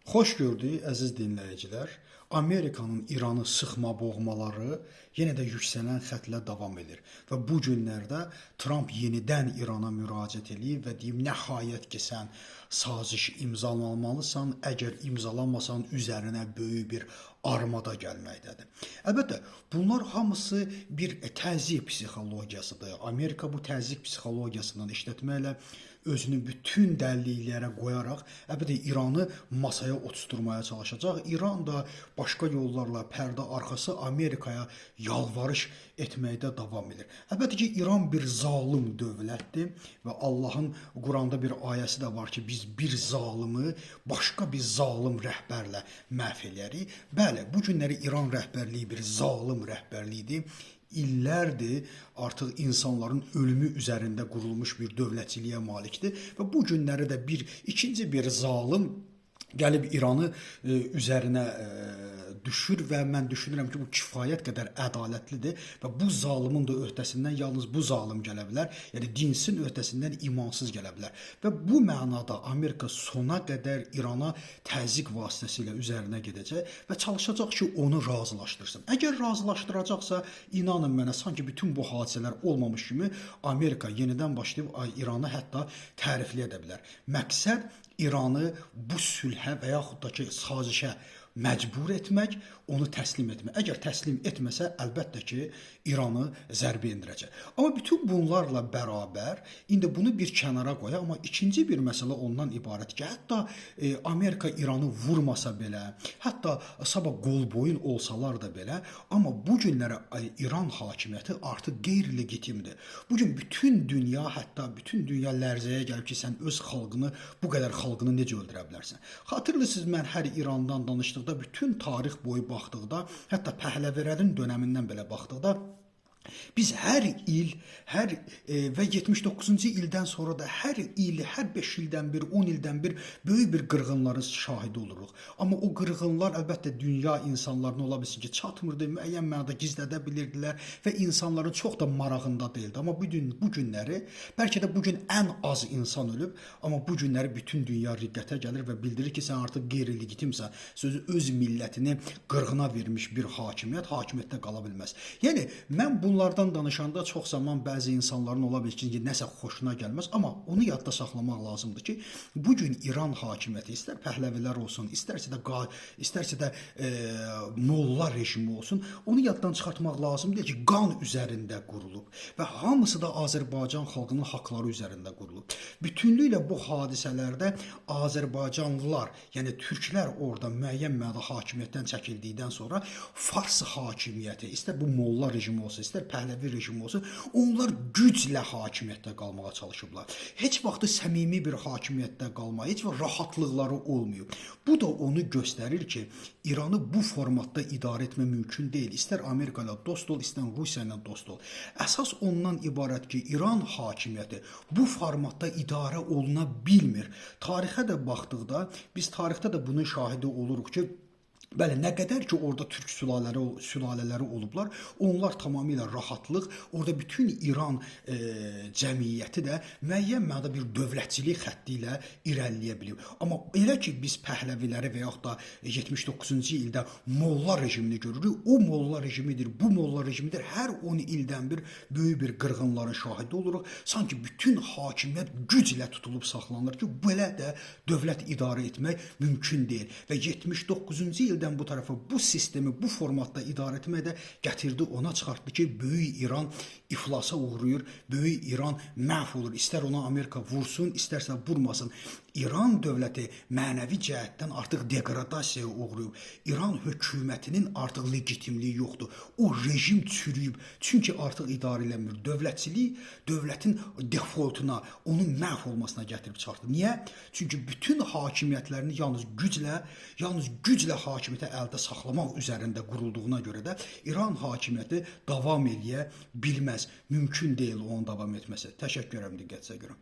Xoş gördük, əziz dinləyicilər. Amerikanın İranı sıxma boğmaları yenə də yüksələn xətlə davam edir. Və bu günlərdə Trump yenidən İrana müraciət edib və deyib, nəhayət ki, sən saziş imzalamalısan, əgər imzalanmasan üzərinə böyük bir armada gəlməkdədir. Əlbəttə, bunlar hamısı bir təzyiq psixologiyasıdır. Amerika bu təzyiq psixologiyasından işlətməklə özünü bütün dəlilliklərə qoyaraq, əlbəttə İranı masaya oturtmaya çalışacaq. İran da başqa yollarla pərdə arxası Amerikaya yalvarış etməkdə davam edir. Əlbəttə ki, İran bir zalım dövlətdir və Allahın Quranda bir ayəsi də var ki, biz bir zalımı başqa bir zalım rəhbərlə məhv eləyərik. Bəli, bu günləri İran rəhbərliyi bir zalım rəhbərliyidir. İllərdir artıq insanların ölümü üzərində qurulmuş bir dövlətçiliyə malikdir və bu günləri də ikinci bir zalım gəlib İranı üzərinə düşür və mən düşünürəm ki, bu kifayət qədər ədalətlidir və bu zalımın da öhdəsindən yalnız bu zalım gələ bilər, yəni dinsin öhdəsindən imansız gələ bilər. Və bu mənada Amerika sona qədər İrana təzyiq vasitəsilə üzərinə gedəcək və çalışacaq ki, onu razılaşdırsın. Əgər razılaşdıracaqsa, inanın mənə, sanki bütün bu hadisələr olmamış kimi Amerika yenidən başlayıb İranı hətta tərifləyə də bilər. Məqsəd İranı bu sülhə və yaxud da ki, sazişə məcbur etmək, onu təslim etmək. Əgər təslim etməsə, əlbəttə ki, İranı zərbə endirəcək. Amma bütün bunlarla bərabər, indi bunu bir kənara qoyaq, amma ikinci bir məsələ ondan ibarət ki, hətta Amerika İranı vurmasa belə, hətta sabah qolboyun olsalar da belə, amma bu günlərə İran hakimiyyəti artıq qeyri-legitimdir. Bugün bütün dünya, hətta bütün dünya lərzəyə gəlib ki, sən öz xalqını, bu qədər xalqını necə öldürə bilərsən? Xatırlısınız, mən hər İrandan danışdıqda, bütün tarix boyu baxdıqda, hətta Pəhləvilərin dönəmindən belə baxdıqda, biz hər il, və 79-cu ildən sonra da hər il, hər 5 ildən bir, 10 ildən bir böyük bir qırğınların şahidi oluruq. Amma o qırğınlar əlbəttə dünya insanlarına ola bilsin ki, çatmırdı, müəyyən mənada gizlədə bilirdilər və insanların çox da marağında deyildi. Amma bu günləri, bəlkə də bugün ən az insan ölüb, amma bu günləri bütün dünya riqqətə gəlir və bildirir ki, sən artıq qeyri-legitimsən, sözü öz millətini qırğına vermiş bir hakimiyyətdə qala bilməz. Yəni, mən bunlardan danışanda çox zaman bəzi insanların ola bilir ki, nəsə xoşuna gəlməz, amma onu yadda saxlamaq lazımdır ki, bugün İran hakimiyyəti istər Pəhləvilər olsun, istərsə də Molla rejimi olsun, onu yaddan çıxartmaq lazımdır ki, qan üzərində qurulub və hamısı da Azərbaycan xalqının haqları üzərində qurulub. Bütünlüklə bu hadisələrdə Azərbaycanlılar, yəni türklər orada müəyyən mənada hakimiyyətdən çəkildikdən sonra Fars hakimiyyəti, istər bu Molla rejimi olsun, istər Pəhləvi rejimi olsun, onlar güclə hakimiyyətdə qalmağa çalışıblar. Heç vaxtı səmimi bir hakimiyyətdə qalmağa, heç vaxt rahatlıqları olmuyor. Bu da onu göstərir ki, İranı bu formatda idarə etmə mümkün deyil. İstər Amerika ilə dost ol, istər Rusiya ilə dost ol. Əsas ondan ibarət ki, İran hakimiyyəti bu formatda idarə oluna bilmir. Tarixə də baxdıqda, biz tarixdə də bunun şahidi oluruq ki, bəli, nə qədər ki, orada türk sülalələri olublar, onlar tamamilə rahatlıq, orada bütün İran cəmiyyəti də müəyyən mənada bir dövlətçilik xətti ilə irəliləyə bilib. Amma elə ki, biz Pəhləviləri və yaxud da 79-cu ildə Molla rejimini görürük, o Molla rejimidir, bu Molla rejimidir, hər 10 ildən bir böyük bir qırğınların şahidi oluruq. Sanki bütün hakimiyyət güclə tutulub saxlanılır ki, belə də dövlət idarə etmək mümkün deyil. Və 79-cu ildə bu tarafa bu sistemi bu formatda idarə etməyə də gətirdi, ona çıxartdı ki, böyük İran iflasa uğrayır, böyük İran məhv olur. İstər ona Amerika vursun, istərsə vurmasın. İran dövləti mənəvi cəhətdən artıq degradasiyaya uğrayıb. İran hökumətinin artıq legitimliyi yoxdur. O rejim çürüyüb. Çünki artıq idarə eləmir. Dövlətçilik dövlətin defaultuna, onun məhv olmasına gətirib çıxartdı. Niyə? Çünki bütün hakimiyyətlərini yalnız güclə hakimiyyəti əldə saxlamaq üzərində qurulduğuna görə də İran hakimiyyəti davam eləyə bilməz. Mümkün deyil onun davam etməsi. Təşəkkür edirəm diqqətinizə görə.